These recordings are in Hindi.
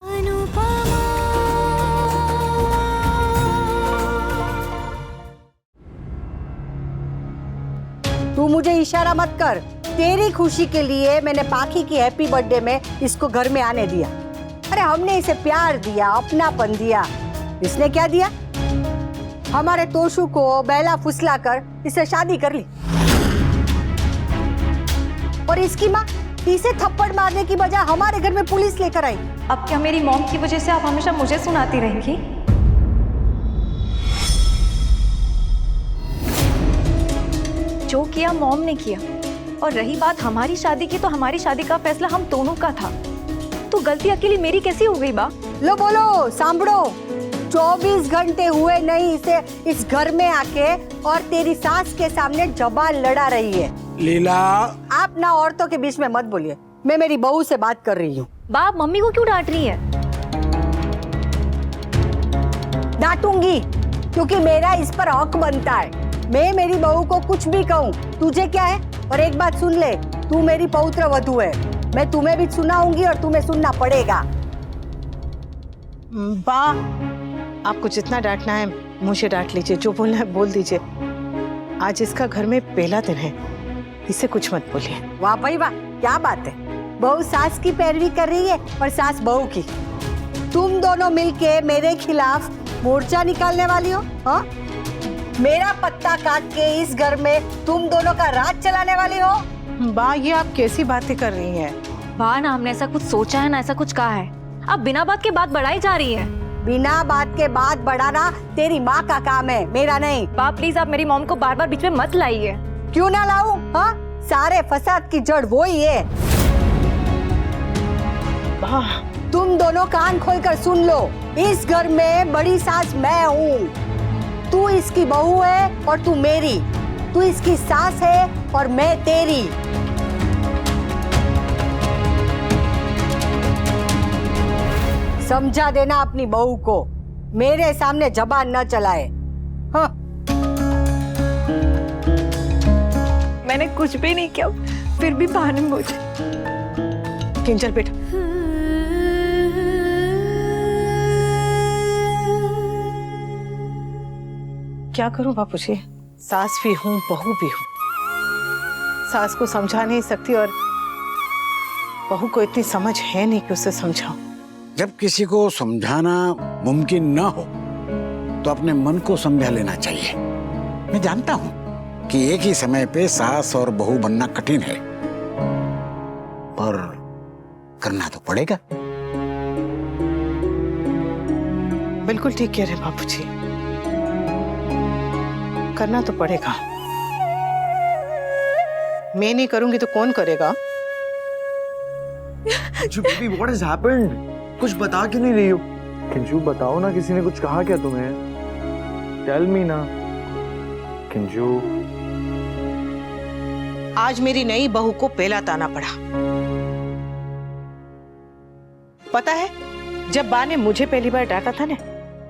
तू मुझे इशारा मत कर। तेरी खुशी के लिए मैंने पाखी की हैप्पी बर्थडे में इसको घर में आने दिया। अरे हमने इसे प्यार दिया, अपनापन दिया। इसने क्या दिया? हमारे तोशु को बैला फुसला कर इसे शादी कर ली। और इसकी माँ इसे थप्पड़ मारने की बजाय हमारे घर में पुलिस लेकर आई। अब क्या मेरी मॉम की वजह से आप हमेशा मुझे सुनाती रहेंगी? जो किया मॉम ने किया। और रही बात हमारी शादी की, तो हमारी शादी का फैसला हम दोनों का था। तो गलती अकेली मेरी कैसी हो गई बा? लो बोलो, सांभड़ो। 24 घंटे हुए नहीं इसे इस घर में आके और तेरी सास के सामने जबान लड़ा रही है। लीला, आप ना औरतों के बीच में मत बोलिए। मैं मेरी बहू से बात कर रही हूँ। बाप मम्मी को क्यों डांट रही है? डांटूंगी क्योंकि मेरा इस पर हक बनता है। मैं मेरी बहू को कुछ भी कहूँ, तुझे क्या है? और एक बात सुन ले, तू मेरी पौत्र वधू है। मैं तुम्हें भी सुनाऊंगी और तुम्हें सुनना पड़ेगा। बा, आपको जितना डांटना है मुझे डांट लीजिए, जो बोलना है बोल दीजिए। आज इसका घर में पहला दिन है, इसे कुछ मत बोलिए। वाह भाई वाह, क्या बात है। बहू सास की पैरवी कर रही है और सास बहू की। तुम दोनों मिलके मेरे खिलाफ मोर्चा निकालने वाली हो? हाँ, मेरा पत्ता काट के इस घर में तुम दोनों का राज चलाने वाली हो? बा, ये आप कैसी बातें कर रही हैं? बा, ना हमने ऐसा कुछ सोचा है ना ऐसा कुछ कहा है। अब बिना बात के बात बढ़ाई जा रही है। बिना बात के बात बढ़ाना तेरी माँ का काम है, मेरा नहीं। बा प्लीज आप मेरी मॉम को बार बार बीच में मत लाइए। क्यों ना लाऊं? हाँ, सारे फसाद की जड़ वो ही है। बा, तुम दोनों कान खोलकर सुन लो, इस घर में बड़ी सास मैं हूँ। तू इसकी बहू है और तू मेरी। तू इसकी सास है और मैं तेरी। समझा देना अपनी बहू को, मेरे सामने जबान न चलाए। हाँ। मैंने कुछ भी नहीं किया, फिर भी बा ने मुझे। किंजल बेटा, क्या करूं बापूजी? सास भी हूं, बहू भी हूं। सास को समझा नहीं सकती और बहू को इतनी समझ है नहीं कि उसे समझाऊं। जब किसी को समझाना मुमकिन न हो तो अपने मन को समझा लेना चाहिए। मैं जानता हूं कि एक ही समय पे सास और बहू बनना कठिन है, पर करना तो पड़ेगा। बिल्कुल ठीक कह रहे बापूजी, करना तो पड़ेगा। मैं नहीं करूंगी तो कौन करेगा? Baby, what has happened? कुछ बता क्यों नहीं रही हो? किंजू बताओ ना, किसी ने कुछ कहा क्या तुम्हें? टेल मी ना किंजू। आज मेरी नई बहू को पहला ताना पड़ा। पता है, जब बा ने मुझे पहली बार डांटा था ना,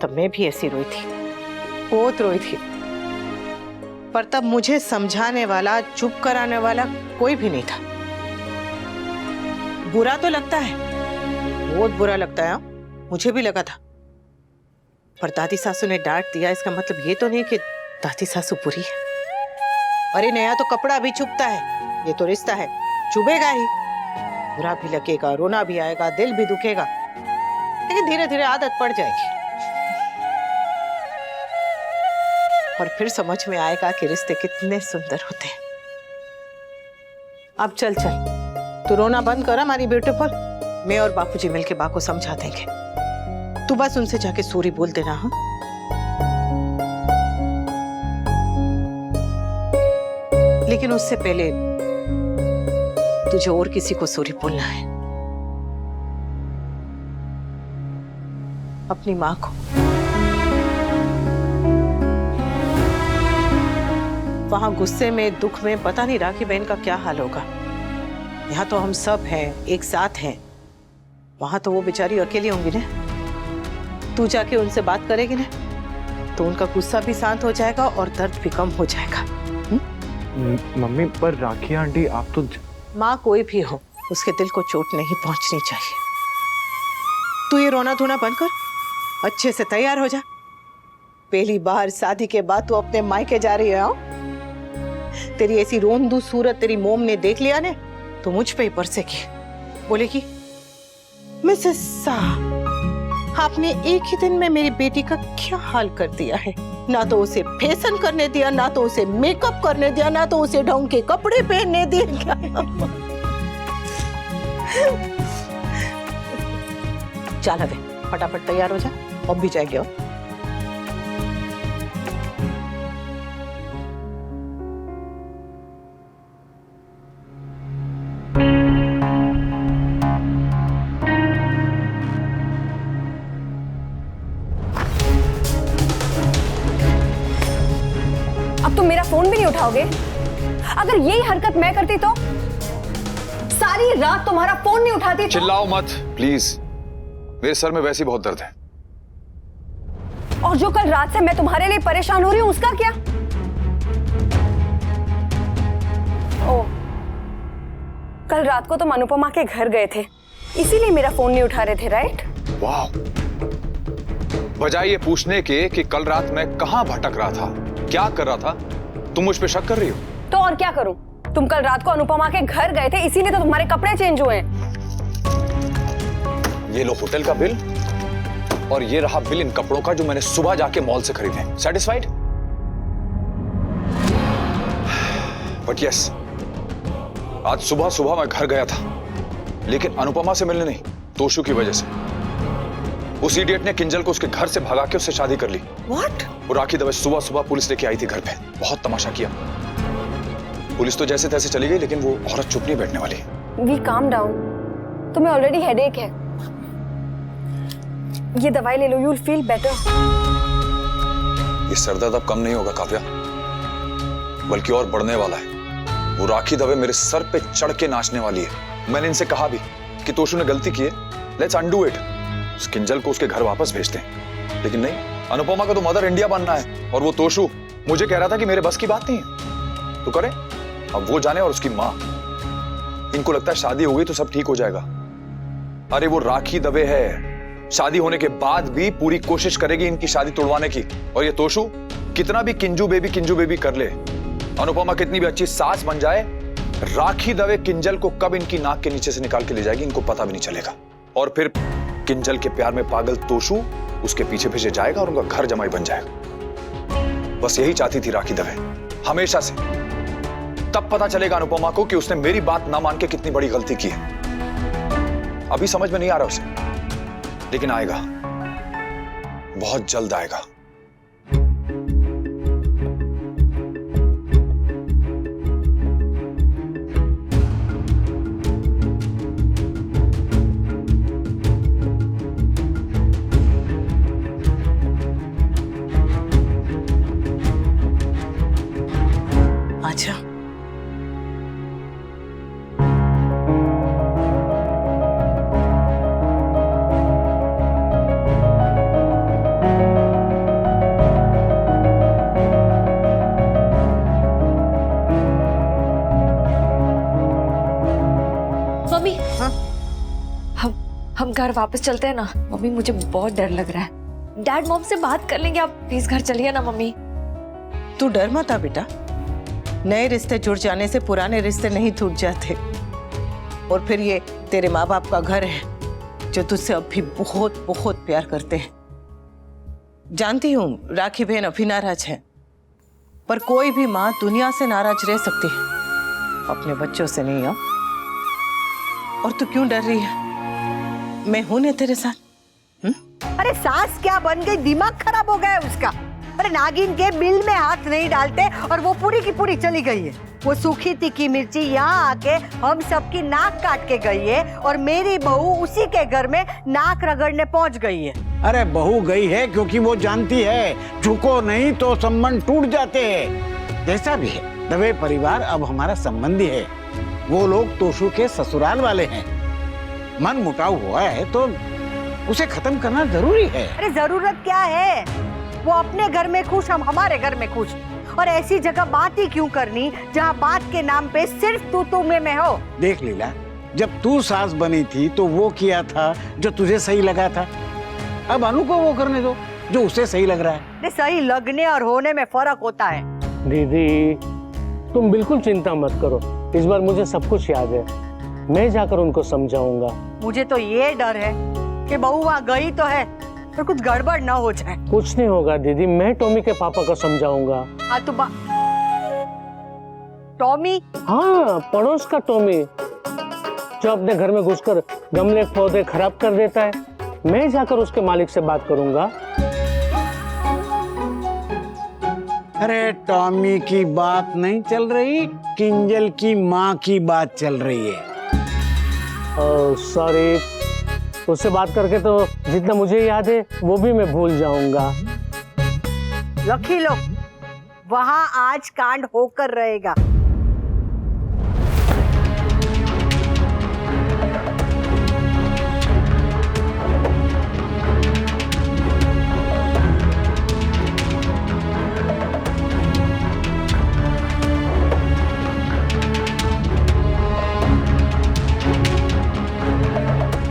तब मैं भी ऐसी रोई थी, बहुत रोई थी। पर तब मुझे समझाने वाला, चुप कराने वाला कोई भी नहीं था। बुरा तो लगता है, बहुत बुरा लगता है। मुझे भी लगा था, पर दादी सासू ने डांट दिया, इसका मतलब ये तो नहीं कि दादी सासू बुरी है। अरे नया तो कपड़ा भी चुभता है, ये तो रिश्ता है, चुभेगा ही। बुरा भी लगेगा, रोना भी आएगा, दिल भी दुखेगा, लेकिन धीरे धीरे आदत पड़ जाएगी और फिर समझ में आएगा कि रिश्ते कितने सुंदर होते हैं। अब चल चल, तू रोना बंद कर हमारी ब्यूटीफुल। मैं और बापूजी मिलके बा को समझा देंगे। तू बस उनसे जाके सॉरी बोल देना। हाँ, लेकिन उससे पहले तुझे और किसी को सॉरी बोलना है, अपनी माँ को। वहां गुस्से में, दुख में पता नहीं राखी बहन का क्या हाल होगा। यहाँ तो हम सब हैं, एक साथ हैं। वहां तो वो बेचारी अकेली होंगी ना। तू जाके उनसे बात करेगी ना, तो उनका गुस्सा भी शांत हो जाएगा और दर्द भी कम हो जाएगा। मम्मी, पर राखी आंटी आप तो... माँ कोई भी हो, उसके दिल को चोट नहीं पहुंचनी चाहिए। तू ये रोना धोना बंद कर, अच्छे से तैयार हो जा। पहली बार शादी के बाद तू अपने मायके जा रही है। हाँ? तेरी ऐसी रोंदू सूरत तेरी मोम ने देख लिया ने तो मुझ पे ही बरसेगी। बोलेगी, मिसेस शाह, आपने एक ही दिन में मेरी बेटी का क्या हाल कर दिया है। ना तो उसे फैशन करने दिया, ना तो उसे मेकअप करने दिया, ना तो उसे ढंग के कपड़े पहनने दिए। चल हवे फटाफट तैयार हो जा, अब भी जाएंगे। अब तुम मेरा फोन भी नहीं उठाओगे? अगर यही हरकत मैं करती तो सारी रात तुम्हारा फोन नहीं उठाती तो? चिल्लाओ मत प्लीज, मेरे सर में वैसे ही बहुत दर्द है। और जो कल रात से मैं तुम्हारे लिए परेशान हो रही हूं उसका क्या? ओ, कल रात को तुम अनुपमा के घर गए थे, इसीलिए मेरा फोन नहीं उठा रहे थे, राइट? वाह, बजाय ये पूछने के कि कल रात मैं कहां भटक रहा था, क्या कर रहा था, तुम मुझ पे शक कर रही हो? तो और क्या करूं? तुम कल रात को अनुपमा के घर गए थे, इसीलिए तो तुम्हारे कपड़े चेंज हुए। ये लो होटल का बिल और ये रहा बिल इन कपड़ों का जो मैंने सुबह जाके मॉल से खरीदे। सेटिस्फाइड? बट यस, आज सुबह सुबह मैं घर गया था, लेकिन अनुपमा से मिलने नहीं, तोशु की वजह से। उस इडियट ने किंजल को उसके घर से भगा के उससे शादी कर ली। What? वो राखी दवे सुबह सुबह पुलिस लेके आई थी घर पे, बहुत तमाशा किया। पुलिस तो जैसे तैसे चली गई, लेकिन वो औरत चुप नहीं बैठने वाली। वी काम डाउन, तुम्हें ऑलरेडी हेडेक है, ये दवाई ले लो, यू विल फील बेटर। ये सरदर्द अब कम नहीं होगा काव्या, बल्कि और बढ़ने वाला है। वो राखी दवे मेरे सर पे चढ़ के नाचने वाली है। मैंने इनसे कहा भी कि तोशु ने गलती की है, लेट्स अनडू इट, उस किंजल को उसके घर वापस भेजते हैं। लेकिन नहीं, अनुपमा का तो मदर इंडिया बनना है, और वो तोशु मुझे कह रहा था कि मेरे बस की बात नहीं है। तो करे, अब वो जाने और उसकी माँ। इनको लगता है शादी हो गई तो सब ठीक हो जाएगा। अरे वो राखी दवे है, शादी होने के बाद भी पूरी कोशिश करेगी इनकी शादी तोड़वाने की। और ये तोशु कितना भी किंजू बेबी कर ले, अनुपमा कितनी भी अच्छी सास बन जाए, राखी दवे किंजल को कब इनकी नाक के नीचे से निकाल के ले जाएगी इनको पता भी नहीं चलेगा। और फिर किंजल के प्यार में पागल तोशु उसके पीछे पीछे जाएगा और उनका घर जमाई बन जाएगा। बस यही चाहती थी राखी दवे हमेशा से। तब पता चलेगा अनुपमा को कि उसने मेरी बात ना मान के कितनी बड़ी गलती की है। अभी समझ में नहीं आ रहा उसे, लेकिन आएगा, बहुत जल्द आएगा। अच्छा, मम्मी, हाँ? हम घर वापस चलते हैं ना मम्मी, मुझे बहुत डर लग रहा है। डैड मॉम से बात कर लेंगे, आप प्लीज घर चलिए ना मम्मी। तू डर मत आ बेटा, नए रिश्ते जुड़ जाने से पुराने रिश्ते नहीं टूट जाते। और फिर ये तेरे माँ बाप का घर है जो तुझसे अब भी बहुत बहुत प्यार करते हैं। जानती हूँ राखी बहन अभी नाराज है, पर कोई भी माँ दुनिया से नाराज रह सकती है, अपने बच्चों से नहीं। और तू क्यों डर रही है? मैं हूं ना तेरे साथ। अरे सास क्या बन गई, दिमाग खराब हो गया है उसका। अरे नागिन के बिल में हाथ नहीं डालते और वो पूरी की पूरी चली गई है। वो सूखी तीखी मिर्ची यहाँ आके हम सबकी नाक काट के गई है, और मेरी बहू उसी के घर में नाक रगड़ने पहुंच गई है। अरे बहू गई है क्योंकि वो जानती है झुको नहीं तो संबंध टूट जाते हैं। जैसा भी है, दवे परिवार अब हमारा संबंधी है। वो लोग तोशु के ससुराल वाले हैं। मन मुटाव हुआ है तो उसे खत्म करना जरूरी है। अरे जरूरत क्या है, वो अपने घर में खुश, हम हमारे घर में खुश। और ऐसी जगह बात ही क्यों करनी जहाँ बात के नाम पे सिर्फ तू में हो। देख लीला, जब तू सास बनी थी तो वो किया था जो तुझे सही लगा था। अब अनु को वो करने दो जो उसे सही लग रहा है। नहीं, सही लगने और होने में फर्क होता है। दीदी तुम बिल्कुल चिंता मत करो, इस बार मुझे सब कुछ याद है, मैं जाकर उनको समझाऊंगा। मुझे तो ये डर है कि बहू वहाँ गई तो है पर कुछ गड़बड़ ना हो जाए। कुछ नहीं होगा दीदी, मैं टॉमी के पापा को समझाऊंगा। हाँ तो टॉमी? हाँ, पड़ोस का टॉमी जो अपने घर में घुसकर गमले पौधे खराब कर देता है। मैं जाकर उसके मालिक से बात करूंगा। अरे टॉमी की बात नहीं चल रही, किंजल की माँ की बात चल रही है। सॉरी, उससे बात करके तो जितना मुझे याद है वो भी मैं भूल जाऊंगा। लकी लो, वहाँ आज कांड होकर रहेगा।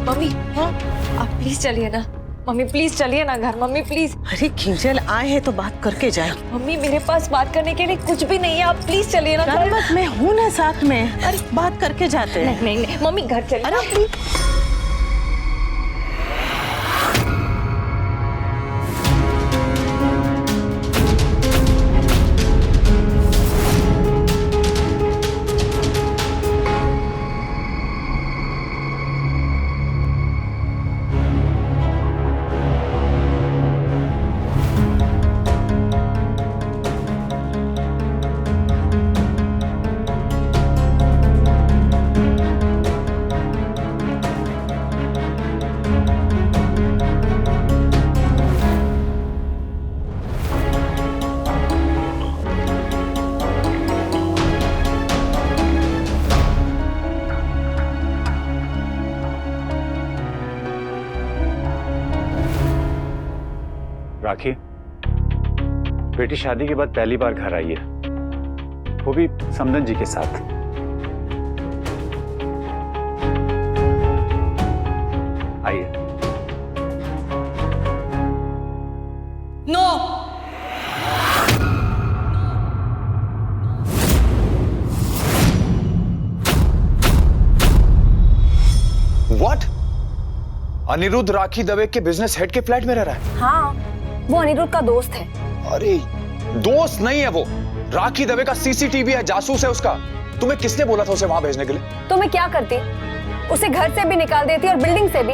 मम्मी, हाँ आप प्लीज चलिए ना। मम्मी प्लीज चलिए ना घर। Mummy please. अरे किंजल आए हैं तो बात करके जाए। मम्मी मेरे पास बात करने के लिए कुछ भी नहीं है, आप प्लीज चलिए ना घर। मत, मैं हूँ ना साथ में। अरे बात करके जाते हैं। नहीं नहीं मम्मी घर चलिए। अरे प्लीज। राखी, बेटी शादी के बाद पहली बार घर आई है, वो भी समदन जी के साथ। आइए। नो। व्हाट? अनिरुद्ध राखी दवे के बिजनेस हेड के फ्लैट में रह रहा है? हाँ, वो अनिरुद्ध का दोस्त है। अरे दोस्त नहीं है वो, राखी दवे का सीसीटीवी है, जासूस है उसका। तुम्हें किसने बोला था उसे वहां भेजने के लिए? तो मैं क्या करती, उसे घर से भी निकाल देती और बिल्डिंग से भी।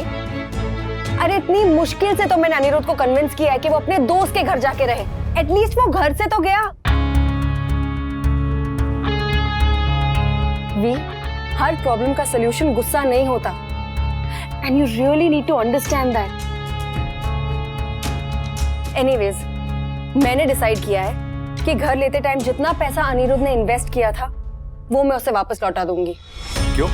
अरे इतनी मुश्किल से तो मैंने अनिरुद्ध को कन्विंस किया है कि वो अपने दोस्त के घर जाके रहे। एटलीस्ट वो घर से तो गया। वी, हर प्रॉब्लम का सलूशन गुस्सा नहीं होता, and you really need to understand that. Anyways, मैंने डिसाइड किया है कि घर लेते टाइम जितना पैसा अनिरुद्ध ने इन्वेस्ट किया था वो मैं उसे वापस लौटा दूंगी। क्यों?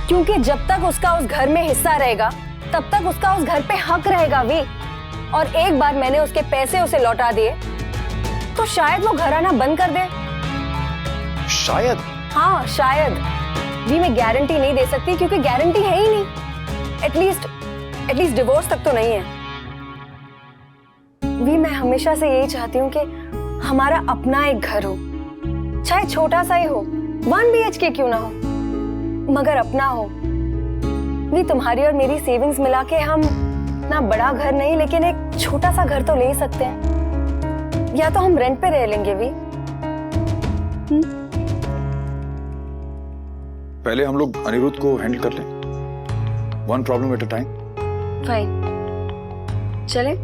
क्योंकि जब तक उसका उस घर में हिस्सा रहेगा तब तक उसका उस घर पे हक रहेगा भी। और एक बार मैंने उसके पैसे उसे लौटा दिए तो शायद वो घर आना बंद कर दे। शायद? हाँ शायद भी, मैं गारंटी नहीं दे सकती क्योंकि गारंटी है ही नहीं। एटलीस्ट डिवोर्स तक तो नहीं है। भी मैं हमेशा से यही चाहती हूँ कि हमारा अपना एक घर हो, चाहे छोटा सा ही हो, 1 BHK क्यों ना हो, मगर अपना हो। भी तुम्हारी और मेरी सेविंग्स मिला के हम ना बड़ा घर नहीं लेकिन एक छोटा सा घर तो ले सकते हैं, या तो हम रेंट पे रह लेंगे भी। पहले हम लोग अनिरुद्ध को हैंडल कर लें, 1 problem at a time. Fine, चले।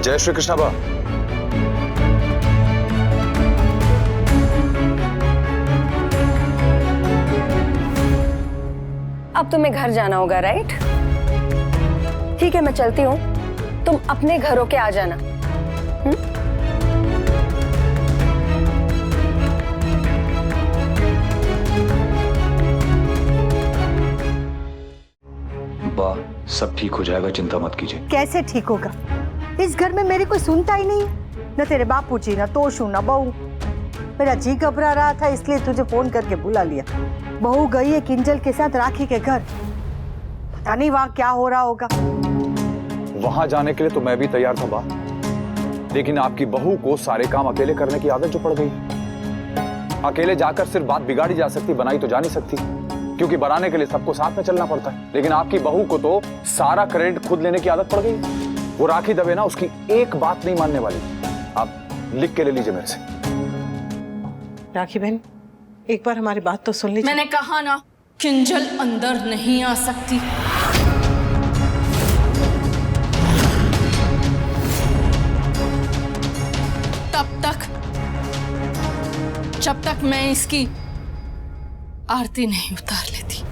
जय श्री कृष्णा बा। अब तुम्हें घर जाना होगा, राइट? ठीक है, मैं चलती हूँ, तुम अपने घर होके आ जाना। बा, सब ठीक हो जाएगा, चिंता मत कीजिए। कैसे ठीक होगा? इस घर में मेरी कोई सुनता ही नहीं, न तेरे बापू जी, न तोशू, न बहू। मेरा जी घबरा रहा था, इसलिए तुझे फोन करके बुला लिया। बहू गई है किंजल के साथ राखी के घर, पता नहीं वहां क्या हो रहा होगा। वहां जाने के लिए तो मैं भी तैयार था बा, लेकिन आपकी बहू को सारे काम अकेले करने की आदत जो पड़ गई। अकेले जाकर सिर्फ बात बिगाड़ी जा सकती, बनाई तो जा नहीं सकती, क्योंकि बनाने के लिए सबको साथ में चलना पड़ता है। लेकिन आपकी बहू को तो सारा क्रेडिट खुद लेने की आदत पड़ गई। वो राखी दवे ना, उसकी एक बात नहीं मानने वाली। आप लिख के ले लीजिए मेरे से। राखी बहन, एक बार हमारी बात तो सुन लीजिए। मैंने कहा ना, किंजल अंदर नहीं आ सकती। जब तक मैं इसकी आरती नहीं उतार लेती।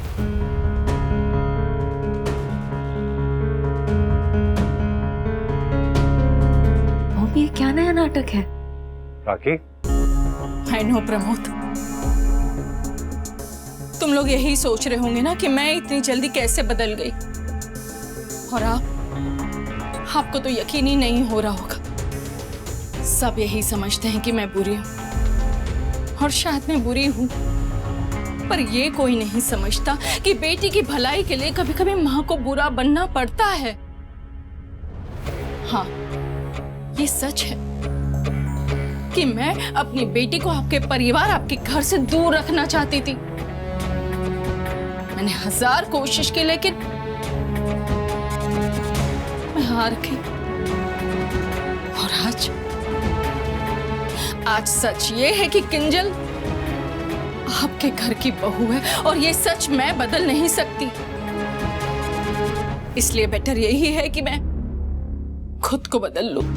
मम्मी, ये क्या नया नाटक है? राखी, आई नो प्रमोद, तुम लोग यही सोच रहे होंगे ना कि मैं इतनी जल्दी कैसे बदल गई, और आपको तो यकीन ही नहीं हो रहा होगा। सब यही समझते हैं कि मैं बुरी हूं, और शायद मैं बुरी हूं, पर ये कोई नहीं समझता कि बेटी की भलाई के लिए कभी कभी मां को बुरा बनना पड़ता है। हाँ, ये सच है कि मैं अपनी बेटी को आपके परिवार, आपके घर से दूर रखना चाहती थी। मैंने 1000 कोशिश की, लेकिन मैं हार गई। और आज सच ये है कि किंजल आपके घर की बहू है, और ये सच मैं बदल नहीं सकती। इसलिए बेटर यही है कि मैं खुद को बदल लूं।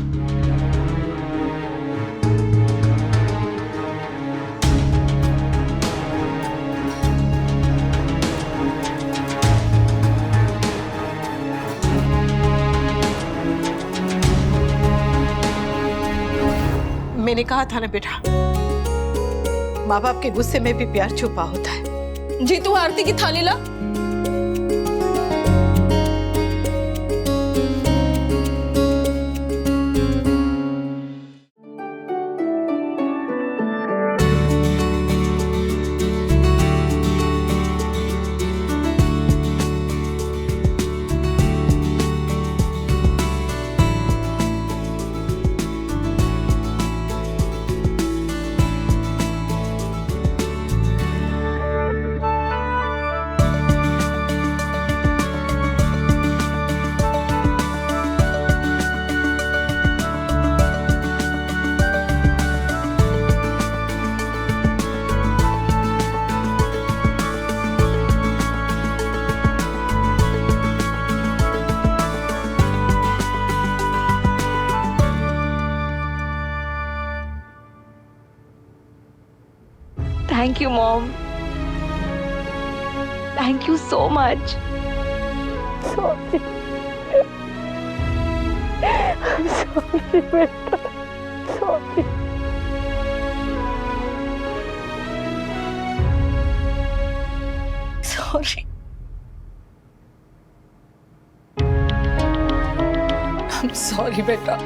मैंने कहा था ना बेटा, माँ बाप के गुस्से में भी प्यार छुपा होता है। जी, तू आरती की थाली ला। Thank you, Mom. Thank you so much. Sorry. I'm sorry, beta. Sorry. Sorry. I'm sorry, बेटा।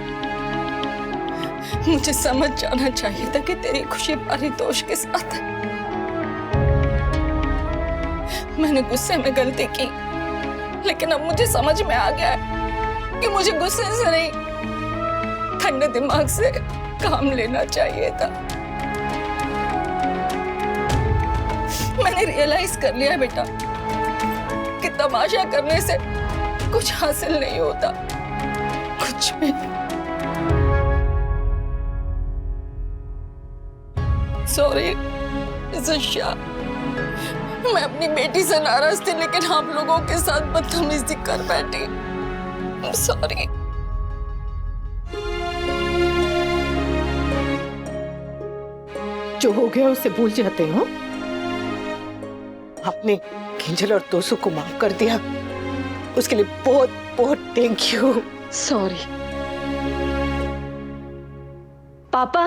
मुझे समझ जाना चाहिए था कि तेरी खुशी पारितोष के साथ है। मैंने गुस्से में गलती की, लेकिन अब मुझे समझ में आ गया है कि मुझे गुस्से से नहीं, ठंडे दिमाग से काम लेना चाहिए था। मैंने रियलाइज कर लिया बेटा कि तमाशा करने से कुछ हासिल नहीं होता, कुछ भी। सॉरी ज़िशा, मैं अपनी बेटी से नाराज थी, लेकिन आप लोगों के साथ बदतमीजी कर बैठी। सॉरी। जो हो गया उसे भूल जाते हो। आपने किंजल और तोसू को माफ कर दिया, उसके लिए बहुत बहुत थैंक यू। सॉरी पापा।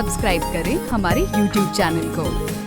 सब्सक्राइब करें हमारे YouTube चैनल को।